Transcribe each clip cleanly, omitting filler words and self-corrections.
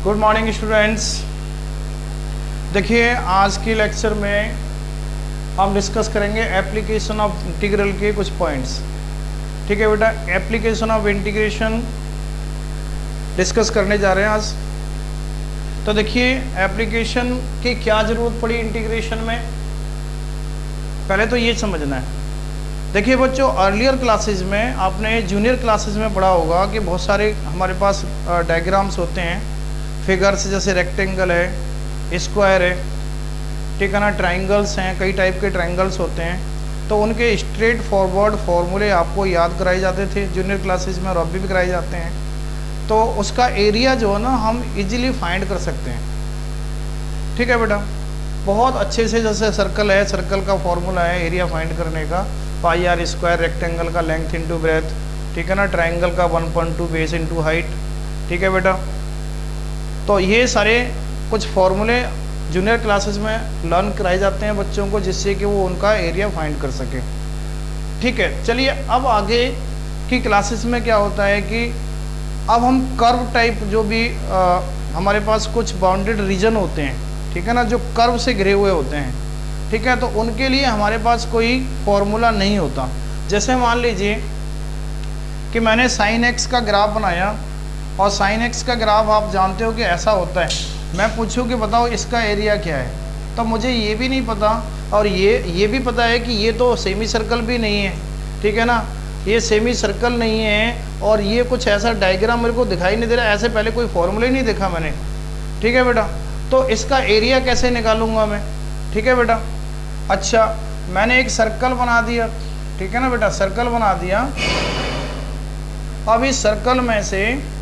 Good morning students. देखिए आज के लेक्चर में हम डिस्कस करेंगे एप्लीकेशन ऑफ इंटीग्रल के कुछ पॉइंट्स। ठीक है बेटा, एप्लीकेशन ऑफ इंटीग्रेशन डिस्कस करने जा रहे हैं आज। तो देखिए एप्लीकेशन की क्या ज़रूरत पड़ी इंटीग्रेशन में, पहले तो ये समझना है। देखिए बच्चों, अर्लियर क्लासेस में आपने जूनियर क्लासेस में पढ़ा होगा कि बहुत सारे हमारे पास डायग्राम्स होते हैं, फिगर्स, जैसे रेक्टेंगल है, स्क्वायर है, ठीक है ना, ट्राइंगल्स हैं, कई टाइप के ट्राइंगल्स होते हैं। तो उनके स्ट्रेट फॉरवर्ड फॉर्मूले आपको याद कराए जाते थे जूनियर क्लासेस में, और अभी भी कराए जाते हैं। तो उसका एरिया जो है ना हम इजीली फाइंड कर सकते हैं। ठीक है बेटा, बहुत अच्छे से। जैसे सर्कल है, सर्कल का फॉर्मूला है एरिया फाइंड करने का, पाई आर स्क्वायर, रेक्टेंगल का लेंथ इंटू ब्रेथ, ठीक है ना, ट्राइंगल का 1.2 बेस इंटू हाइट। ठीक है बेटा, तो ये सारे कुछ फॉर्मूले जूनियर क्लासेस में लर्न कराए जाते हैं बच्चों को, जिससे कि वो उनका एरिया फाइंड कर सके। ठीक है, चलिए अब आगे की क्लासेस में क्या होता है कि अब हम कर्व टाइप जो भी हमारे पास कुछ बाउंडेड रीजन होते हैं, ठीक है ना, जो कर्व से घिरे हुए होते हैं, ठीक है, तो उनके लिए हमारे पास कोई फॉर्मूला नहीं होता। जैसे मान लीजिए कि मैंने साइन एक्स का ग्राफ बनाया, और साइन एक्स का ग्राफ आप जानते हो कि ऐसा होता है। मैं पूछूं कि बताओ इसका एरिया क्या है, तो मुझे ये भी नहीं पता, और ये भी पता है कि ये तो सेमी सर्कल भी नहीं है, ठीक है ना, ये सेमी सर्कल नहीं है, और ये कुछ ऐसा डायग्राम मेरे को दिखाई नहीं दे रहा, ऐसे पहले कोई फॉर्मूला ही नहीं देखा मैंने। ठीक है बेटा, तो इसका एरिया कैसे निकालूंगा मैं? ठीक है बेटा, अच्छा मैंने एक सर्कल बना दिया, ठीक है ना बेटा, सर्कल बना दिया। अब इस सर्कल में से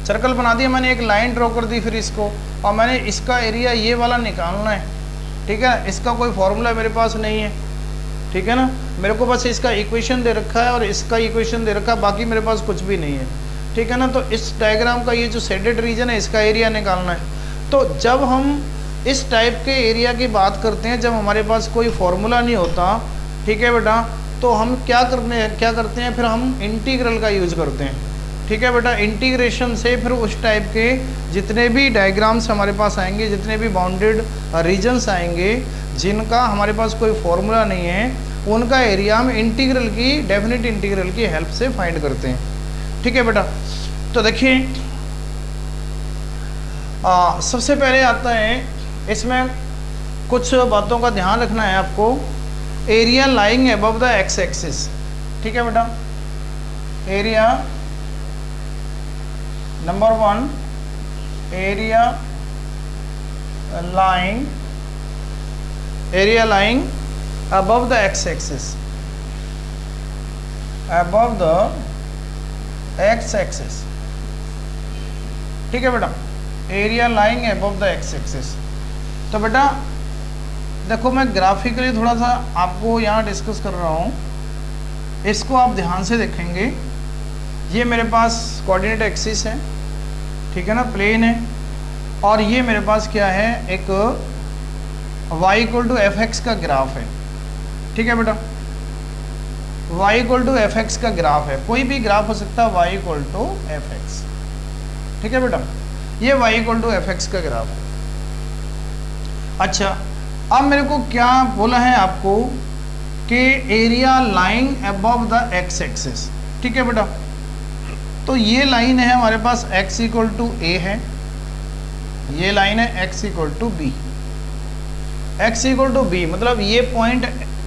सर्कल बना दिया मैंने, एक लाइन ड्रॉ कर दी फिर इसको, और मैंने इसका एरिया ये वाला निकालना है। ठीक है, इसका कोई फॉर्मूला मेरे पास नहीं है, ठीक है ना, मेरे को बस इसका इक्वेशन दे रखा है और इसका इक्वेशन दे रखा है, बाकी मेरे पास कुछ भी नहीं है। ठीक है ना, तो इस डायग्राम का ये जो शेडेड रीजन है इसका एरिया निकालना है। तो जब हम इस टाइप के एरिया की बात करते हैं, जब हमारे पास कोई फॉर्मूला नहीं होता, ठीक है बेटा, तो हम क्या करते हैं, फिर हम इंटीग्रल का यूज़ करते हैं। ठीक है बेटा, इंटीग्रेशन से फिर उस टाइप के जितने भी डायग्राम्स हमारे पास आएंगे, जितने भी बाउंडेड रीजन्स आएंगे जिनका हमारे पास कोई फॉर्मूला नहीं है, उनका एरिया हम इंटीग्रल की, डेफिनेट इंटीग्रल की हेल्प से फाइंड करते हैं। ठीक है बेटा, तो देखिए सबसे पहले आता है, इसमें कुछ बातों का ध्यान रखना है आपको। Area lying above the x axis. ठीक है बेटा, area number 1, area lying above the x axis, above the x axis। ठीक है बेटा, area lying above the x axis। तो बेटा देखो, मैं ग्राफिकली थोड़ा सा आपको यहाँ डिस्कस कर रहा हूँ, इसको आप ध्यान से देखेंगे। ये मेरे पास कोऑर्डिनेट एक्सिस है, ठीक है ना, प्लेन है, और ये मेरे पास क्या है, एक y equal to f x का ग्राफ है। ठीक है बेटा, y equal to f x का ग्राफ है, कोई भी ग्राफ हो सकता है y equal to f x. ठीक है बेटा, ये y equal to f x का ग्राफ है। अच्छा, अब मेरे को क्या बोला है आपको कि area lying above the x axis. ठीक है बेटा, तो ये लाइन है हमारे पास x इक्वल टू ए है, ये लाइन है x equal to b. x equal to b मतलब ये पॉइंट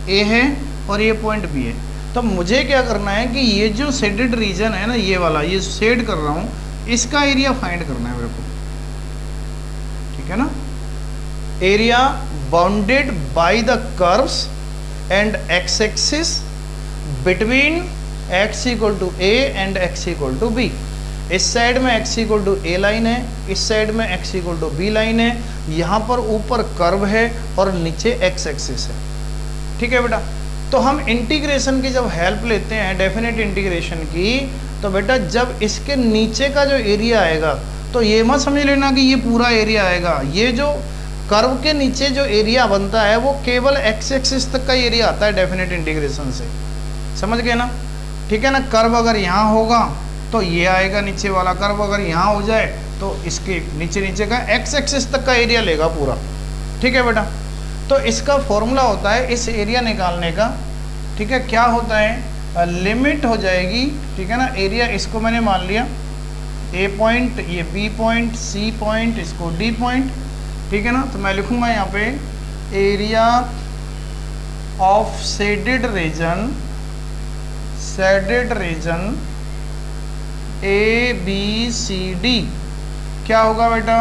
ए है और ये पॉइंट बी है। तो मुझे क्या करना है कि ये जो शेडेड रीजन है ना, ये वाला, ये शेड कर रहा हूँ, इसका एरिया फाइंड करना है मेरे को। ठीक है ना, area bounded by the curves and x axis between x equal to a and x equal to b. इस साइड में x equal to a line है, इस साइड में x equal to b line है, यहाँ पर ऊपर कर्व है और नीचे x एक्सिस है। ठीक है बेटा, तो हम इंटीग्रेशन की जब हेल्प लेते हैं, डेफिनेट इंटीग्रेशन की, तो बेटा जब इसके नीचे का जो एरिया आएगा, तो ये मत समझ लेना कि ये पूरा एरिया आएगा। ये जो कर्व के नीचे जो एरिया बनता है वो केवल x एक्सिस तक का एरिया आता है डेफिनेट इंटीग्रेशन से, समझ गए ना। ठीक है ना, कर्व अगर यहाँ होगा तो ये आएगा नीचे वाला, कर्व अगर यहाँ हो जाए तो इसके नीचे नीचे का एक्स एक्सिस तक का एरिया लेगा पूरा। ठीक है बेटा, तो इसका फॉर्मूला होता है इस एरिया निकालने का, ठीक है, क्या होता है, लिमिट हो जाएगी, ठीक है ना, एरिया इसको मैंने मान लिया ए पॉइंट, ये बी पॉइंट, सी पॉइंट, इसको डी पॉइंट, ठीक है ना, तो मैं लिखूंगा यहाँ पे area of shaded region A B C D, क्या होगा बेटा,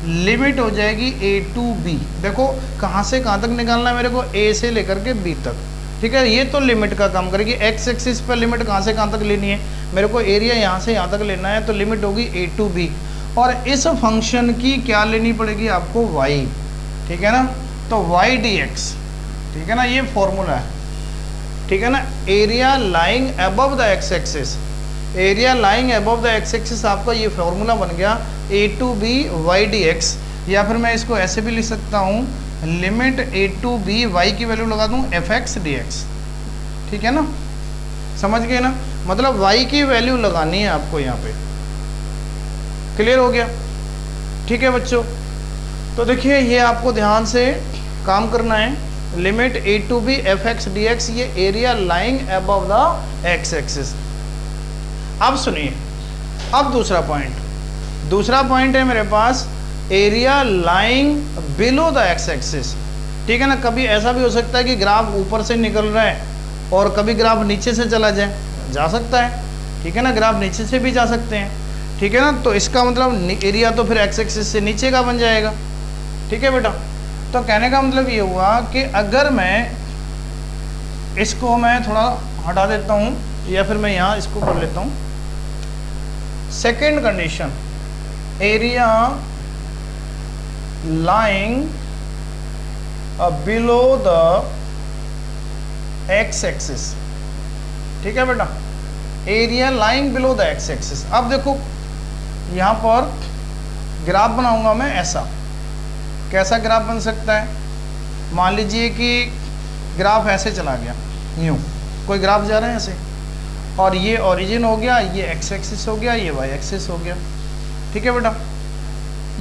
लिमिट हो जाएगी ए टू बी। देखो कहाँ से कहाँ तक निकालना है मेरे को, ए से लेकर के बी तक, ठीक है, ये तो लिमिट का काम करेगी। एक्स एक्सिस पर लिमिट कहाँ से कहाँ तक लेनी है, मेरे को एरिया यहाँ से यहाँ तक लेना है, तो लिमिट होगी ए टू बी। और इस फंक्शन की क्या लेनी पड़ेगी आपको, वाई, ठीक है ना, तो वाई डी एक्स, ठीक है ना, ये फॉर्मूला है, ठीक है ना। Area lying above the x axis, area lying above the x axis, आपका ये फॉर्मूला बन गया a to b y d x. या फिर मैं इसको ऐसे भी लिख सकता हूँ, limit a to b, y की वैल्यू लगा दूँ एफ एक्स डी एक्स, ठीक है ना, समझ गए ना, मतलब वाई की वैल्यू लगानी है आपको यहाँ पे। क्लियर हो गया, ठीक है बच्चों। तो देखिए ये आपको ध्यान से काम करना है, limit a to b f x d x, ये area lying above the x axis. अब सुनिए, अब दूसरा पॉइंट है मेरे पास, area lying below the x axis, ठीक है ना। कभी ऐसा भी हो सकता है कि ग्राफ ऊपर से निकल रहा है और कभी ग्राफ नीचे से चला जाए, जा सकता है, ठीक है ना, ग्राफ नीचे से भी जा सकते हैं, ठीक है ना। तो इसका मतलब एरिया तो फिर एक्स एक्सिस से नीचे का बन जाएगा, ठीक है बेटा। तो कहने का मतलब ये हुआ कि अगर मैं इसको मैं थोड़ा हटा देता हूँ, या फिर मैं यहाँ इसको कर लेता हूँ, second condition, area lying below the x axis, ठीक है बेटा, area lying below the x axis. अब देखो यहाँ पर ग्राफ बनाऊंगा मैं ऐसा, कैसा ग्राफ बन सकता है, मान लीजिए कि ग्राफ ऐसे चला गया, यूँ कोई ग्राफ जा रहा है ऐसे, और ये ओरिजिन हो गया, ये एक्स एक्सिस हो गया, ये वाई एक्सिस हो गया, ठीक है बेटा।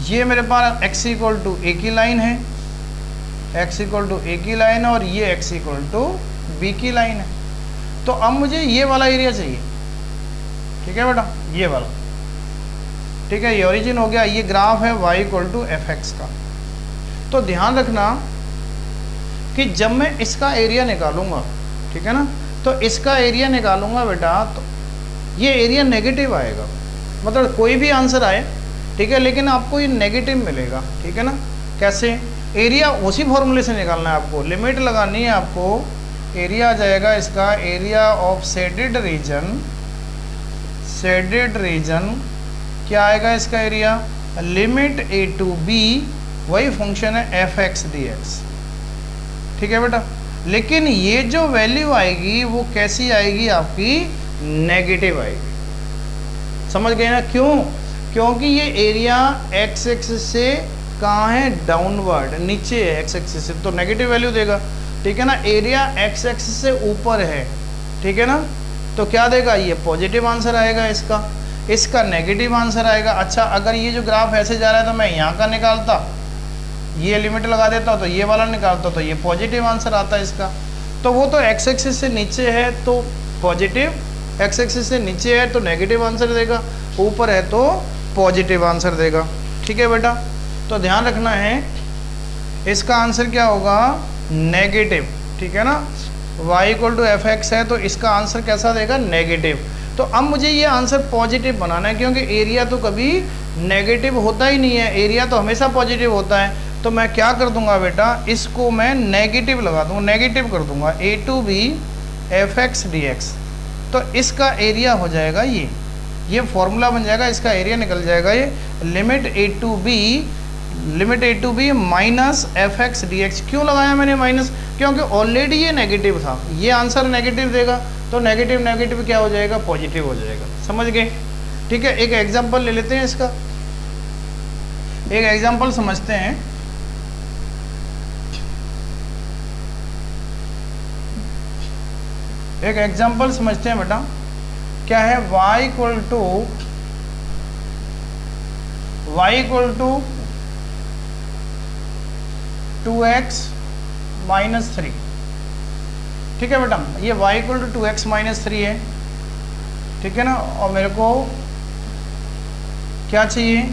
ये मेरे पास x इक्वल टू ए की लाइन है, x इक्वल टू ए की लाइन है, और ये x इक्वल टू बी की लाइन है। तो अब मुझे ये वाला एरिया चाहिए, ठीक है बेटा, ये वाला, ठीक है, ये ओरिजिन हो गया, ये ग्राफ है y equal to f x का। तो ध्यान रखना कि जब मैं इसका एरिया निकालूंगा, ठीक है ना, तो इसका एरिया निकालूंगा बेटा, तो ये एरिया नेगेटिव आएगा, मतलब कोई भी आंसर आए, ठीक है, लेकिन आपको ये नेगेटिव मिलेगा, ठीक है ना। कैसे, एरिया उसी फॉर्मूले से निकालना है आपको, लिमिट लगानी है आपको, एरिया आ जाएगा इसका, एरिया ऑफ शेडेड रीजन, क्या आएगा इसका area, limit a to b, वही फंक्शन है एफ एक्स डी एक्स, ठीक है बेटा। लेकिन ये जो वैल्यू आएगी वो कैसी आएगी, आपकी नेगेटिव आएगी, समझ गए ना, क्यों, क्योंकि ये एरिया एक्स एक्सिस से कहाँ है, डाउनवर्ड, नीचे है एक्स एक्सिस से, तो नेगेटिव वैल्यू देगा, ठीक है ना। एरिया एक्स एक्सिस से ऊपर है, ठीक है ना, तो क्या देगा, ये पॉजिटिव आंसर आएगा, इसका नेगेटिव आंसर आएगा। अच्छा, अगर ये जो ग्राफ ऐसे जा रहा है तो मैं यहाँ का निकालता, ये लिमिट लगा देता, तो ये वाला निकालता, तो ये पॉजिटिव आंसर आता है इसका। तो वो तो एक्स एक्सिस से नीचे है तो पॉजिटिव, एक्स एक्सिस से नीचे है तो नेगेटिव आंसर देगा, ऊपर है तो पॉजिटिव आंसर देगा, ठीक है बेटा। तो ध्यान रखना है, इसका आंसर क्या होगा, नेगेटिव, ठीक है ना। y equal to f x है तो इसका आंसर कैसा देगा, नेगेटिव। तो अब मुझे ये आंसर पॉजिटिव बनाना है, क्योंकि एरिया तो कभी नेगेटिव होता ही नहीं है, एरिया तो हमेशा पॉजिटिव होता है। तो मैं क्या कर दूंगा बेटा, इसको मैं नेगेटिव लगा दूंगा, नेगेटिव कर दूंगा, a to b f x d x. तो इसका एरिया हो जाएगा ये फॉर्मूला बन जाएगा, इसका एरिया निकल जाएगा, ये limit a to b minus f x d x. क्यों लगाया मैंने माइनस, क्योंकि ऑलरेडी ये नेगेटिव था, ये आंसर नेगेटिव देगा, तो नेगेटिव नेगेटिव क्या हो जाएगा, पॉजिटिव हो जाएगा, समझ गए, ठीक है। एक एग्जांपल ले लेते हैं इसका, एक एग्जांपल समझते हैं। एक एग्जांपल समझते हैं बेटा, क्या है, y equal to y equal to 2x minus 3। ठीक है बेटा, ये y equal to 2x minus 3 है, ठीक है ना। और मेरे को क्या चाहिए,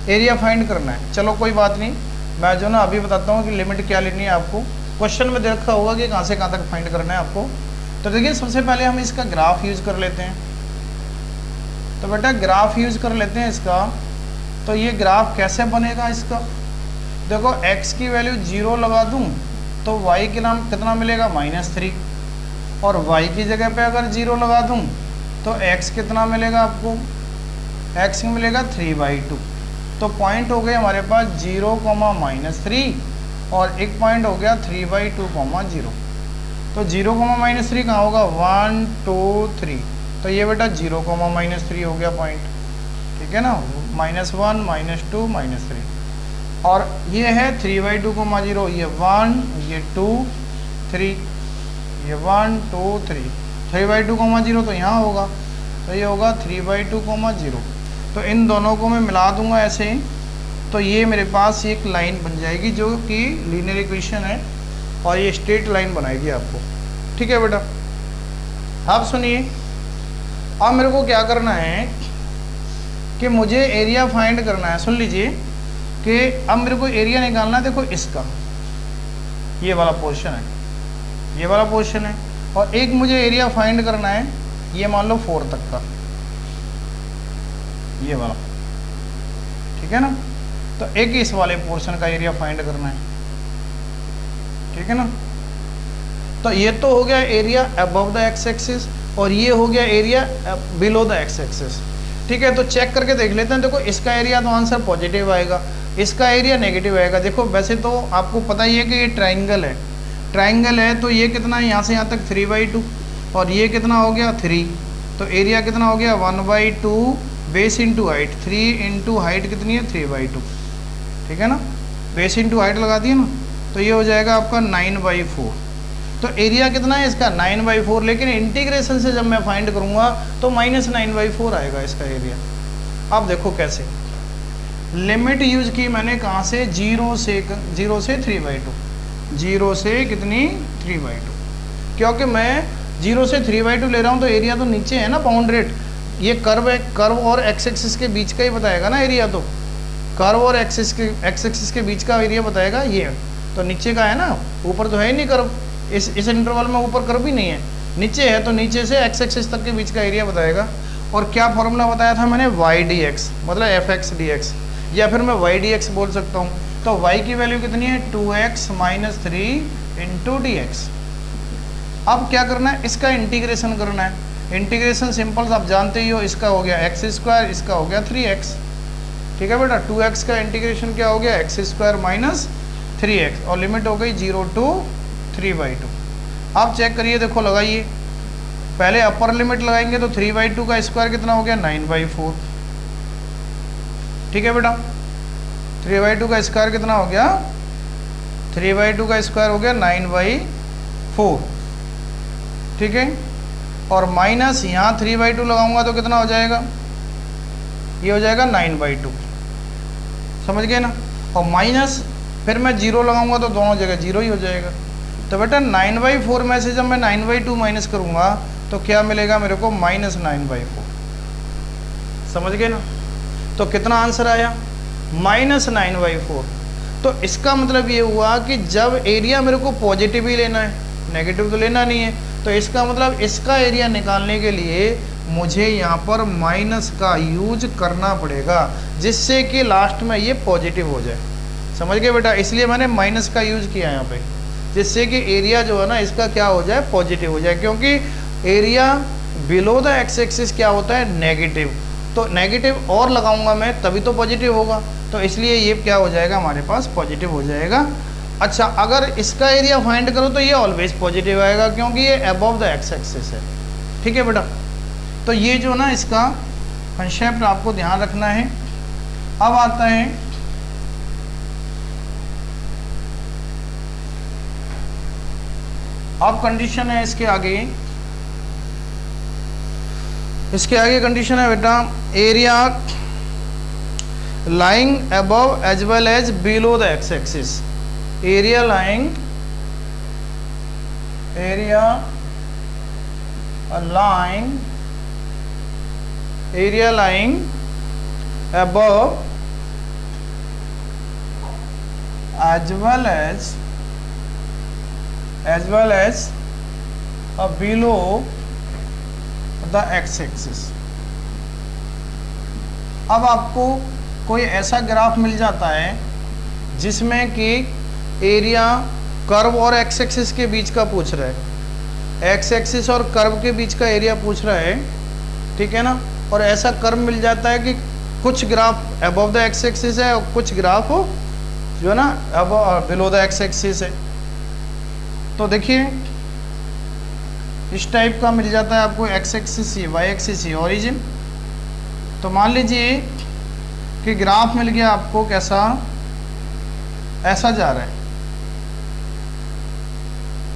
एरिया फाइंड करना है। चलो कोई बात नहीं, मैं जो ना अभी बताता हूँ कि लिमिट क्या लेनी है आपको। क्वेश्चन में दे रखा होगा कि कहाँ से कहाँ तक फाइंड करना है आपको। तो देखिए सबसे पहले हम इसका ग्राफ यूज़ कर लेते हैं। तो बेटा ग्राफ यूज़ कर लेते हैं इसका। तो ये ग्राफ कैसे बनेगा इसका, देखो x की वैल्यू 0 लगा दूँ तो y के नाम कितना मिलेगा -3, और y की जगह पे अगर 0 लगा दूँ तो x कितना मिलेगा आपको, x मिलेगा 3/2। तो पॉइंट हो गए हमारे पास 0, -3 और एक पॉइंट हो गया 3/2, 0। तो 0, -3 कहाँ होगा, 1 2 3। तो ये बेटा 0, -3 हो गया पॉइंट, ठीक है ना। -1 -2 -3, और ये है 3/2, 0। ये 1 ये 2 3, ये 1 2 3, 3/2, 0 तो यहाँ होगा, तो ये होगा 3/2, 0। तो इन दोनों को मैं मिला दूंगा ऐसे ही, तो ये मेरे पास एक लाइन बन जाएगी जो कि लीनियर इक्वेशन है, और ये स्ट्रेट लाइन बनाएगी आपको। ठीक है बेटा, आप सुनिए। अब मेरे को क्या करना है कि मुझे एरिया फाइंड करना है। सुन लीजिए कि अब मेरे को एरिया निकालना है। देखो इसका ये वाला पोर्शन है, ये वाला पोर्शन है, और एक मुझे एरिया फाइंड करना है, ये मान लो 4 तक का, ये वाला, ठीक है ना। तो एक इस वाले पोर्शन का एरिया फाइंड करना है, ठीक है ना। तो ये तो हो गया area above the x axis, और ये हो गया area below the x axis. ठीक है, तो चेक करके देख लेते हैं। देखो इसका एरिया तो आंसर पॉजिटिव आएगा, इसका एरिया नेगेटिव आएगा। देखो वैसे तो आपको पता ही है कि ये ट्राइंगल है, ट्राइंगल है, तो ये कितना है, यहाँ से यहाँ तक 3/2, और ये कितना हो गया 3। तो एरिया कितना हो गया 1/2 base into height, 3 into height कितनी है 3/2, ठीक है ना। बेस इंटू हाइट लगा दिए ना, तो ये हो जाएगा आपका 9/4। तो एरिया कितना है इसका 9/4, लेकिन इंटीग्रेशन से जब मैं फाइंड करूँगा तो -9/4 आएगा इसका एरिया। अब देखो कैसे, लिमिट यूज की मैंने कहाँ से, 0 से 3/2, 0 से कितनी 3/2, क्योंकि मैं 0 से 3/2 ले रहा हूँ तो एरिया तो नीचे है ना, बाउंड्रेड। ये कर्व है, कर्व और एक्स एक्सिस के बीच का ही बताएगा ना एरिया, तो कर्व और एक्स एक्सिस के बीच का एरिया बताएगा। ये तो नीचे का है ना, ऊपर तो है ही नहीं कर्व, इस इंटरवल में ऊपर कर्व भी नहीं है, नीचे है, तो नीचे से एक्स एक्सिस तक के बीच का एरिया बताएगा। और क्या फॉर्मूला बताया था मैंने, y/dx, मतलब fx/dx, या फिर मैं y/dx बोल सकता हूँ। तो y की वैल्यू कितनी है 2x - 3 × dx। अब क्या करना है, इसका इंटीग्रेशन करना है। इंटीग्रेशन सिंपल आप जानते ही हो, इसका हो गया x², इसका हो गया 3x, ठीक है बेटा। 2x का इंटीग्रेशन क्या हो गया x² - 3x, और लिमिट हो गई 0 to 3/2। आप चेक करिए, देखो लगाइए, पहले अपर लिमिट लगाएंगे तो 3/2 का स्क्वायर कितना हो गया 9/4, ठीक है बेटा। 3/2 का स्क्वायर कितना हो गया, 3/2 का स्क्वायर हो गया 9/4, ठीक है। और माइनस यहाँ 3/2 लगाऊंगा तो कितना हो जाएगा, ये हो जाएगा 9/2, समझ गए ना। और माइनस फिर मैं 0 लगाऊंगा तो दोनों जगह 0 ही हो जाएगा। तो बेटा 9/4 में से जब मैं 9/2 माइनस करूंगा तो क्या मिलेगा मेरे को, -9/4, समझ गए ना। तो कितना आंसर आया, -9/4। तो इसका मतलब ये हुआ कि जब एरिया मेरे को पॉजिटिव ही लेना है, नेगेटिव तो लेना नहीं है, तो इसका मतलब इसका एरिया निकालने के लिए मुझे यहाँ पर माइनस का यूज करना पड़ेगा, जिससे कि लास्ट में ये पॉजिटिव हो जाए, समझ गए बेटा। इसलिए मैंने माइनस का यूज किया यहाँ पे, जिससे कि एरिया जो है ना इसका क्या हो जाए, पॉजिटिव हो जाए, क्योंकि area below the x axis क्या होता है, नेगेटिव। तो नेगेटिव और लगाऊंगा मैं तभी तो पॉजिटिव होगा, तो इसलिए ये क्या हो जाएगा हमारे पास, पॉजिटिव हो जाएगा। अच्छा, अगर इसका एरिया फाइंड करो तो ये ऑलवेज पॉजिटिव आएगा, क्योंकि ये अबव द एक्स एक्सिस है, ठीक है बेटा। तो ये जो ना इसका कंसेप्ट आपको ध्यान रखना है। अब आता है अब कंडीशन है इसके आगे, इसके आगे कंडीशन है बेटा, area lying above as well as below the x-axis. Area lying above as well as below the x-axis. अब आपको कोई ऐसा ग्राफ मिल जाता है जिसमें कि एरिया कर्व और एक्स एक्सिस के बीच का पूछ रहा है, एक्स एक्सिस और कर्व के बीच का एरिया पूछ रहा है, ठीक है ना। और ऐसा कर्व मिल जाता है कि कुछ graph above the x axis है और कुछ ग्राफ जो है ना अब बिलो द एक्स एक्सिस है। तो देखिए इस टाइप का मिल जाता है आपको, एक्स एक्सिस ही, वाई एक्सिस ही, ओरिजिन। तो मान लीजिए कि ग्राफ मिल गया आपको, कैसा, ऐसा जा रहा है,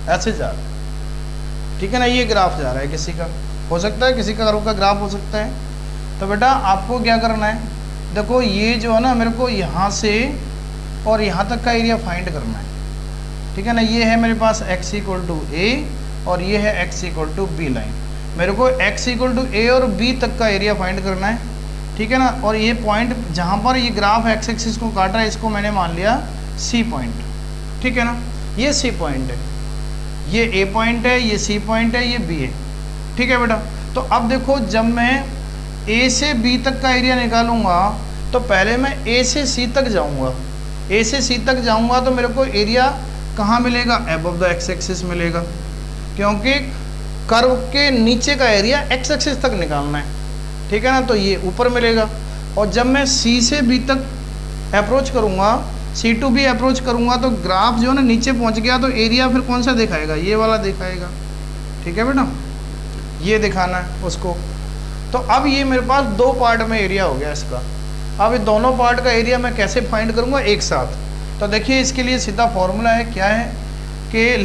ऐसे जा रहा है, ठीक है ना। ये ग्राफ जा रहा है, किसी का हो सकता है, किसी का कर्व का ग्राफ हो सकता है। तो बेटा आपको क्या करना है, देखो ये जो है ना, मेरे को यहाँ से और यहाँ तक का एरिया फाइंड करना है, ठीक है ना। ये है मेरे पास x इक्वल टू ए और ये है x equal to b line. मेरे को x इक्वल टू ए और b तक का एरिया फाइंड करना है, ठीक है ना। और ये पॉइंट जहाँ पर ये ग्राफ एक्स एक्सिस को काट रहा है, इसको मैंने मान लिया सी पॉइंट, ठीक है ना। ये सी पॉइंट है, ये ए पॉइंट है, ये सी पॉइंट है, ये बी है, ठीक है बेटा। तो अब देखो जब मैं ए से बी तक का एरिया निकालूंगा तो पहले मैं ए से सी तक जाऊंगा, ए से सी तक जाऊंगा तो मेरे को एरिया कहाँ मिलेगा, अबव द एक्स एक्सिस मिलेगा, क्योंकि कर्व के नीचे का एरिया एक्स एक्सिस तक निकालना है, ठीक है ना। तो ये ऊपर मिलेगा। और जब मैं सी से बी तक अप्रोच करूँगा, सी टू बी अप्रोच करूँगा, तो ग्राफ जो है ना नीचे पहुँच गया तो एरिया फिर कौन सा दिखाएगा, ये वाला दिखाएगा, ठीक है बेटा, ये दिखाना है उसको। तो अब ये मेरे पास दो पार्ट में एरिया हो गया इसका। अब ये दोनों पार्ट का एरिया मैं कैसे फाइंड करूँगा एक साथ। तो देखिए इसके लिए सीधा फॉर्मूला है, क्या है कि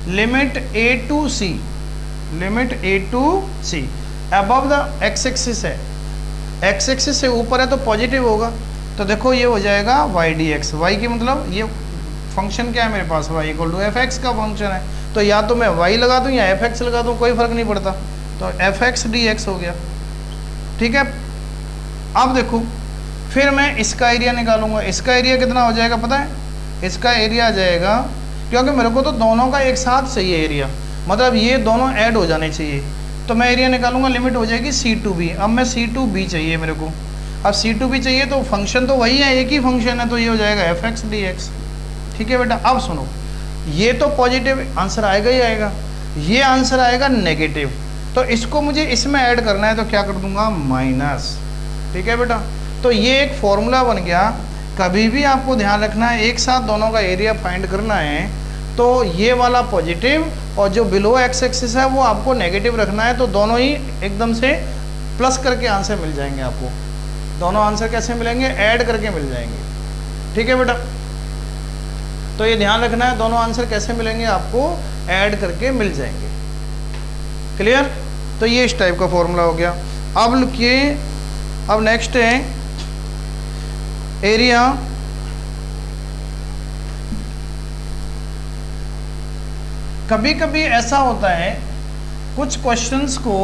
limit a to c above the x axis है, एक्स एक्सिस से ऊपर है तो पॉजिटिव होगा। तो देखो ये हो जाएगा वाई डी एक्स, वाई की मतलब ये फंक्शन क्या है मेरे पास, y equal to f x का फंक्शन है। तो या तो मैं वाई लगा दूँ या एफ एक्स लगा दूँ, कोई फ़र्क नहीं पड़ता। तो एफ एक्स डी एक्स हो गया, ठीक है। अब देखो फिर मैं इसका एरिया निकालूंगा, इसका एरिया कितना हो जाएगा पता है, इसका एरिया आ जाएगा, क्योंकि मेरे को तो दोनों का एक साथ चाहिए एरिया, मतलब ये दोनों ऐड हो जाने चाहिए। तो मैं एरिया निकालूंगा, लिमिट हो जाएगी सी टू बी। अब मैं सी टू बी चाहिए मेरे को, अब सी टू बी चाहिए तो फंक्शन तो वही है, एक ही फंक्शन है, तो ये हो जाएगा एफ एक्स डी एक्स, ठीक है बेटा। अब सुनो, ये तो पॉजिटिव आंसर आएगा ही आएगा, ये आंसर आएगा नेगेटिव, तो इसको मुझे इसमें ऐड करना है, तो क्या कर दूंगा, माइनस, ठीक है बेटा। तो ये एक फॉर्मूला बन गया। कभी भी आपको ध्यान रखना है, एक साथ दोनों का एरिया फाइंड करना है, तो ये वाला पॉजिटिव और जो बिलो एक्स एक्सिस है वो आपको नेगेटिव रखना है। तो दोनों ही एकदम से प्लस करके आंसर मिल जाएंगे आपको। दोनों आंसर कैसे मिलेंगे, ऐड करके मिल जाएंगे, ठीक है बेटा। तो ये ध्यान रखना है, दोनों आंसर कैसे मिलेंगे, आपको ऐड करके मिल जाएंगे, क्लियर। तो ये इस टाइप का फॉर्मूला हो गया। अब लिखिए, अब नेक्स्ट है एरिया कभी कभी ऐसा होता है, कुछ क्वेश्चंस को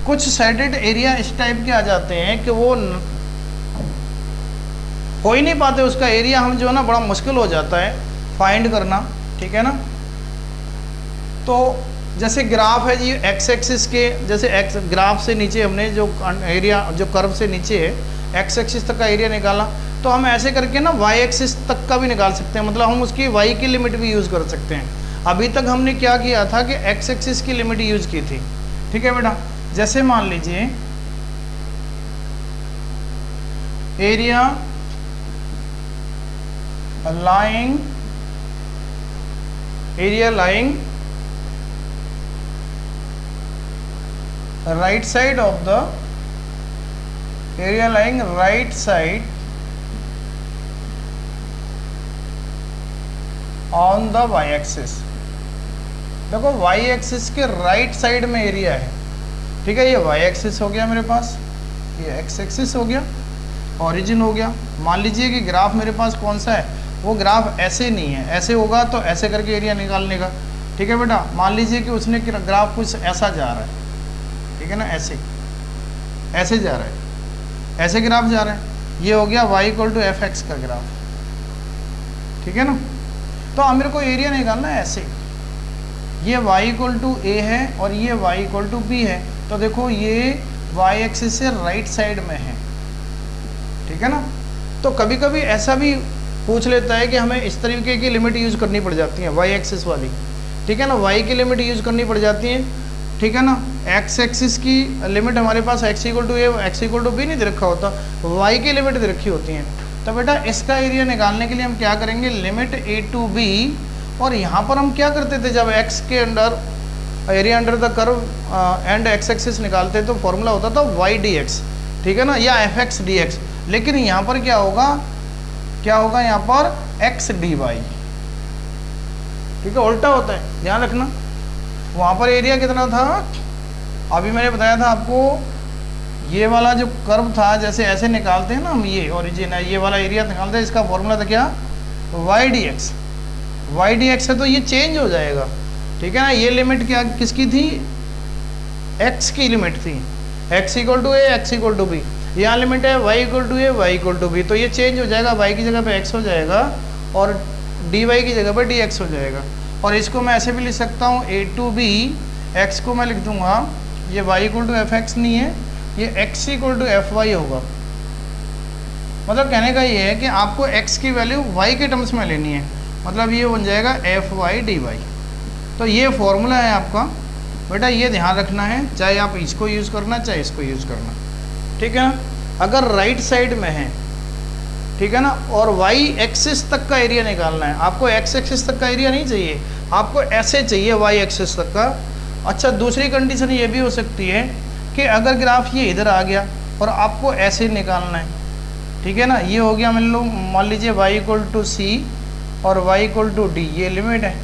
कुछ सेटेड एरिया इस टाइप के आ जाते हैं कि वो हो ही नहीं पाते, उसका एरिया हम जो है ना बड़ा मुश्किल हो जाता है फाइंड करना, ठीक है ना। तो जैसे ग्राफ है जी, एक्स एक्सिस के जैसे एक्स ग्राफ से नीचे हमने जो एरिया जो कर्व से नीचे है एक्स एक्सिस तक का एरिया निकाला, तो हम ऐसे करके ना वाई एक्सिस तक का भी निकाल सकते हैं, मतलब हम उसकी वाई की लिमिट भी यूज़ कर सकते हैं। अभी तक हमने क्या किया था कि एक्स एक्सिस की लिमिट यूज़ की थी, ठीक है बेटा। जैसे मान लीजिए area lying right side of the area lying right side on the y axis। देखो y एक्सिस के राइट साइड में एरिया है, ठीक है। ये y एक्सिस हो गया मेरे पास, ये एक्स एक्सिस हो गया, ओरिजिन हो गया। मान लीजिए कि ग्राफ मेरे पास कौन सा है, वो ग्राफ ऐसे नहीं है, ऐसे होगा तो ऐसे करके एरिया निकालने का। ठीक है बेटा, मान लीजिए कि उसने ग्राफ कुछ ऐसा जा रहा है, ठीक है ना, ऐसे ऐसे जा रहा है, ऐसे ग्राफ जा रहा है, ये हो गया y equal to f x का ग्राफ। ठीक है ना, तो अब मेरे को एरिया निकालना है ऐसे, ये y इक्वल टू ए है और ये y इक्वल टू बी है। तो देखो ये y एक्सिस से राइट साइड में है। ठीक है ना, तो कभी कभी ऐसा भी पूछ लेता है कि हमें इस तरीके की लिमिट यूज़ करनी पड़ जाती है, y एक्सिस वाली। ठीक है ना, y की लिमिट यूज़ करनी पड़ जाती है। ठीक है ना, x एक्सिस की लिमिट हमारे पास x equal to a x equal to b नहीं दे रखा होता, y की लिमिट दे रखी होती हैं। तो बेटा इसका एरिया निकालने के लिए हम क्या करेंगे, लिमिट a टू b, और यहाँ पर हम क्या करते थे, जब x के under area under the curve and x axis निकालते तो फॉर्मूला होता था y dx। ठीक है ना, या एफ एक्स डी एक्स। लेकिन यहाँ पर क्या होगा, यहाँ पर x dy। ठीक है, उल्टा होता है, ध्यान रखना। वहाँ पर एरिया कितना था, अभी मैंने बताया था आपको, ये वाला जो कर्व था, जैसे ऐसे निकालते हैं ना हम, ये ओरिजिन है, ये वाला एरिया निकालते हैं, इसका फॉर्मूला था क्या, y dx। y dx है तो ये चेंज हो जाएगा। ठीक है ना, ये लिमिट क्या किसकी थी, x की लिमिट थी, x equal to a x equal to b. यहाँ लिमिट है y equal to a y equal to b, तो ये चेंज हो जाएगा, y की जगह पे x हो जाएगा और dy की जगह पे dx हो जाएगा। और इसको मैं ऐसे भी लिख सकता हूँ, a टू b, x को मैं लिख दूंगा, ये y equal to f x नहीं है, ये x equal to f y होगा। मतलब कहने का ये है कि आपको x की वैल्यू y के टर्म्स में लेनी है, मतलब ये बन जाएगा एफ वाई डी वाई। तो ये फॉर्मूला है आपका बेटा, ये ध्यान रखना है, चाहे आप इसको यूज़ करना चाहे इसको यूज़ करना। ठीक है ना, अगर राइट साइड में है, ठीक है ना, और y एक्सिस तक का एरिया निकालना है, आपको x एक्सिस तक का एरिया नहीं चाहिए, आपको ऐसे चाहिए y एक्सिस तक का। अच्छा, दूसरी कंडीशन ये भी हो सकती है कि अगर ग्राफ ये इधर आ गया और आपको ऐसे निकालना है। ठीक है ना, ये हो गया मान लीजिए y इक्वल टू सी और y इक्वल टू डी, ये लिमिट है।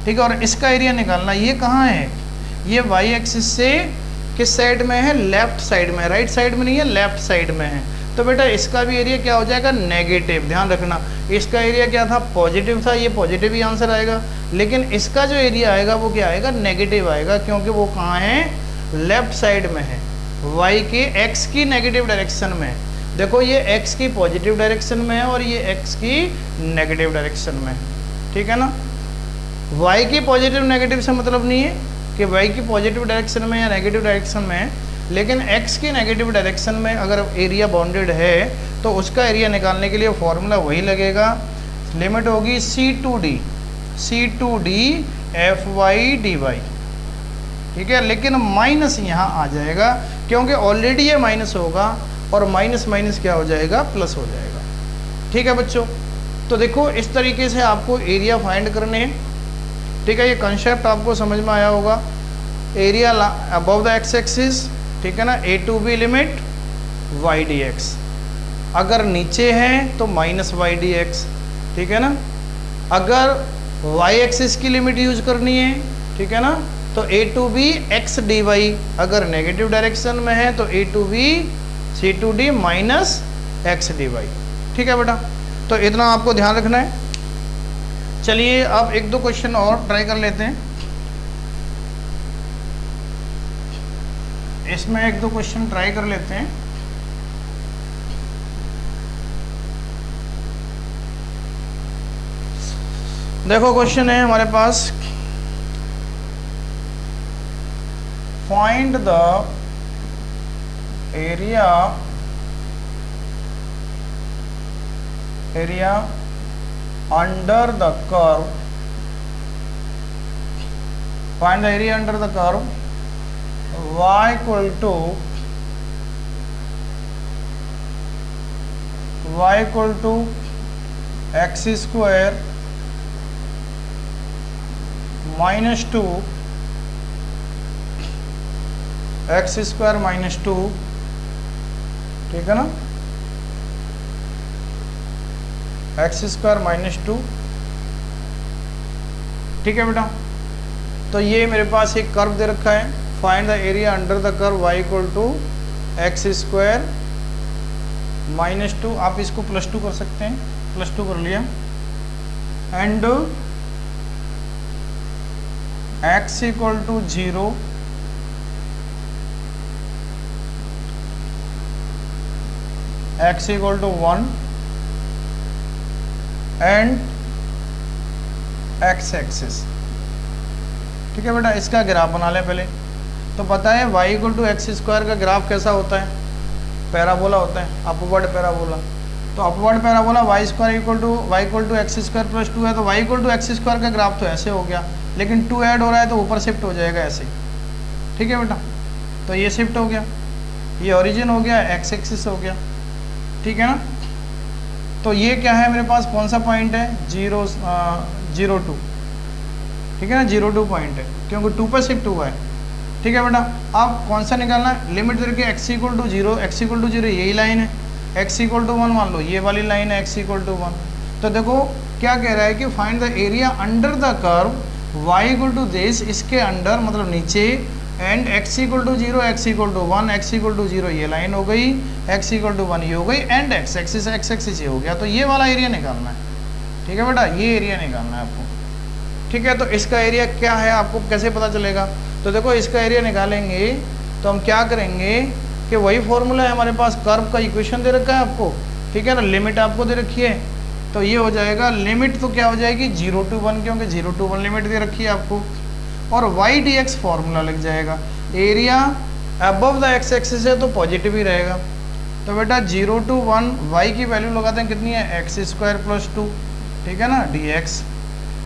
ठीक है, और इसका एरिया निकालना, ये कहाँ है, ये y एक्सिस से किस साइड में है, लेफ्ट साइड में, राइट साइड में नहीं है, लेफ्ट साइड में है। तो बेटा इसका भी एरिया क्या हो जाएगा, नेगेटिव। ध्यान रखना, इसका एरिया क्या था, पॉजिटिव था, ये पॉजिटिव ही आंसर आएगा। लेकिन इसका जो एरिया आएगा वो क्या आएगा, नेगेटिव आएगा, क्योंकि वो कहाँ है, लेफ्ट साइड में है, y के x की नेगेटिव डायरेक्शन में। देखो ये x की पॉजिटिव डायरेक्शन में है और ये x की नेगेटिव डायरेक्शन में। ठीक है ना, y की पॉजिटिव नेगेटिव से मतलब नहीं है कि y की पॉजिटिव डायरेक्शन में या नेगेटिव डायरेक्शन में है, लेकिन x की नेगेटिव डायरेक्शन में अगर एरिया बाउंडेड है तो उसका एरिया निकालने के लिए फॉर्मूला वही लगेगा, लिमिट होगी c to d f y d y. ठीक है, लेकिन माइनस यहाँ आ जाएगा क्योंकि ऑलरेडी ये माइनस होगा और माइनस माइनस क्या हो जाएगा, प्लस हो जाएगा। ठीक है बच्चों, तो देखो इस तरीके से आपको एरिया फाइंड करने हैं। ठीक है, ये कंसेप्ट आपको समझ में आया होगा। Area above the x axis, ठीक है ना, a to b limit y d x, अगर नीचे है तो माइनस वाई डी एक्स। ठीक है ना, अगर वाई एक्सिस की लिमिट यूज करनी है, ठीक है ना, तो a to b x d y, अगर नेगेटिव डायरेक्शन में है तो a to b c to d minus x d y. ठीक है बेटा, तो इतना आपको ध्यान रखना है। चलिए अब एक दो क्वेश्चन और ट्राई कर लेते हैं, इसमें एक दो क्वेश्चन ट्राई कर लेते हैं। देखो क्वेश्चन है हमारे पास, find the area under the curve, find the area under the curve y equal to x square minus two x square minus two. ठीक है ना, एक्स स्क्वायर माइनस टू। ठीक है बेटा, तो ये मेरे पास एक कर्व दे रखा है, find the area under the curve y equal to x square minus 2, आप इसको प्लस 2 कर सकते हैं, प्लस 2 कर लिया, and x equal to 0, x equal to 1 and x axis. ठीक है बेटा, इसका ग्राफ बना लें पहले। तो पता है y equal to x square का ग्राफ कैसा होता है, पैराबोला होता है, अपवर्ड पैराबोला। तो upward parabola y square equal to x square plus 2 है, तो y equal to x square का ग्राफ तो ऐसे हो गया, लेकिन 2 ऐड हो रहा है तो ऊपर शिफ्ट हो जाएगा ऐसे। ठीक है बेटा, तो ये शिफ्ट हो गया, ये ओरिजिन हो गया, एक्स एक्सिस हो गया। ठीक है ना, तो ये क्या है मेरे पास, कौन सा पॉइंट है, 0.02। ठीक है ना, 0.2 पॉइंट है, क्योंकि 2 पर शिफ्ट हुआ है। ठीक है बेटा, अब कौन सा निकालना है, लिमिट करके x equal to 0, x equal to 0 यही लाइन है, x इक्वल टू 1 मान लो ये वाली लाइन है, x इक्वल टू 1। तो देखो क्या कह रहा है कि find the area under the curve y equal to this, इसके अंडर मतलब नीचे, and x equal to 0, x equal to 1, x equal to 0 ये लाइन हो गई, x इक्वल टू 1 ये हो गई, एंड x एक्सिस ये हो गया। तो ये वाला एरिया निकालना है। ठीक है बेटा, ये एरिया निकालना है आपको। ठीक है, तो इसका एरिया क्या है आपको कैसे पता चलेगा, तो देखो इसका एरिया निकालेंगे तो हम क्या करेंगे कि वही फॉर्मूला है हमारे पास, कर्व का इक्वेशन दे रखा है आपको। ठीक है ना, लिमिट आपको दे रखी है, तो ये हो जाएगा लिमिट, तो क्या हो जाएगी 0 to 1, क्योंकि 0 to 1 लिमिट दे रखी है आपको, और y dx फॉर्मूला लग जाएगा। Area above the x axis है तो पॉजिटिव ही रहेगा। तो बेटा 0 to 1 y की वैल्यू लगाते हैं, कितनी है, एक्स स्क्वायर प्लस 2। ठीक है ना, dx।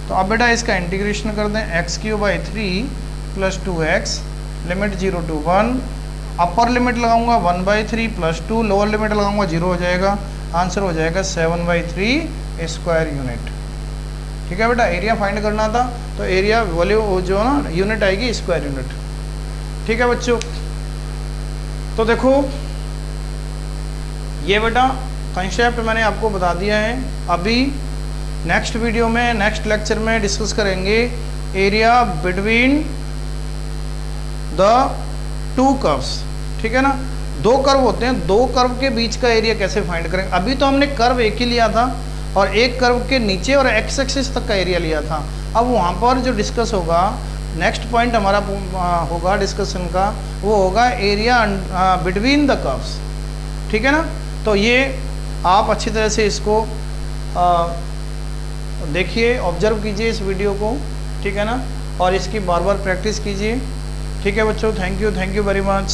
तो अब बेटा इसका इंटीग्रेशन कर दें, x³ 3 plus 2x, limit 0 to 1, upper limit लगाऊंगा 1/3 प्लस 2, लोअर लिमिट लगाऊंगा 0 हो जाएगा, आंसर हो जाएगा 7/3 स्क्वायर यूनिट। ठीक है बेटा, एरिया फाइंड करना था, तो एरिया वैल्यू जो ना यूनिट आएगी स्क्वायर यूनिट। ठीक है बच्चों, तो देखो ये बेटा कंसेप्ट मैंने आपको बता दिया है। अभी नेक्स्ट वीडियो में, नेक्स्ट लेक्चर में डिस्कस करेंगे एरिया बिटवीन द 2 कर्व्स। ठीक है ना, 2 कर्व होते हैं, 2 कर्व के बीच का एरिया कैसे फाइंड करेंगे। अभी तो हमने कर्व एक ही लिया था और एक कर्व के नीचे और एक्स एक्सिस तक का एरिया लिया था। अब वहाँ पर जो डिस्कस होगा, नेक्स्ट पॉइंट हमारा होगा डिस्कशन का, वो होगा एरिया बिटवीन द कर्व्स। ठीक है ना, तो ये आप अच्छी तरह से इसको देखिए, ऑब्जर्व कीजिए इस वीडियो को। ठीक है ना, और इसकी बार बार प्रैक्टिस कीजिए। ठीक है बच्चों, थैंक यू वेरी मच।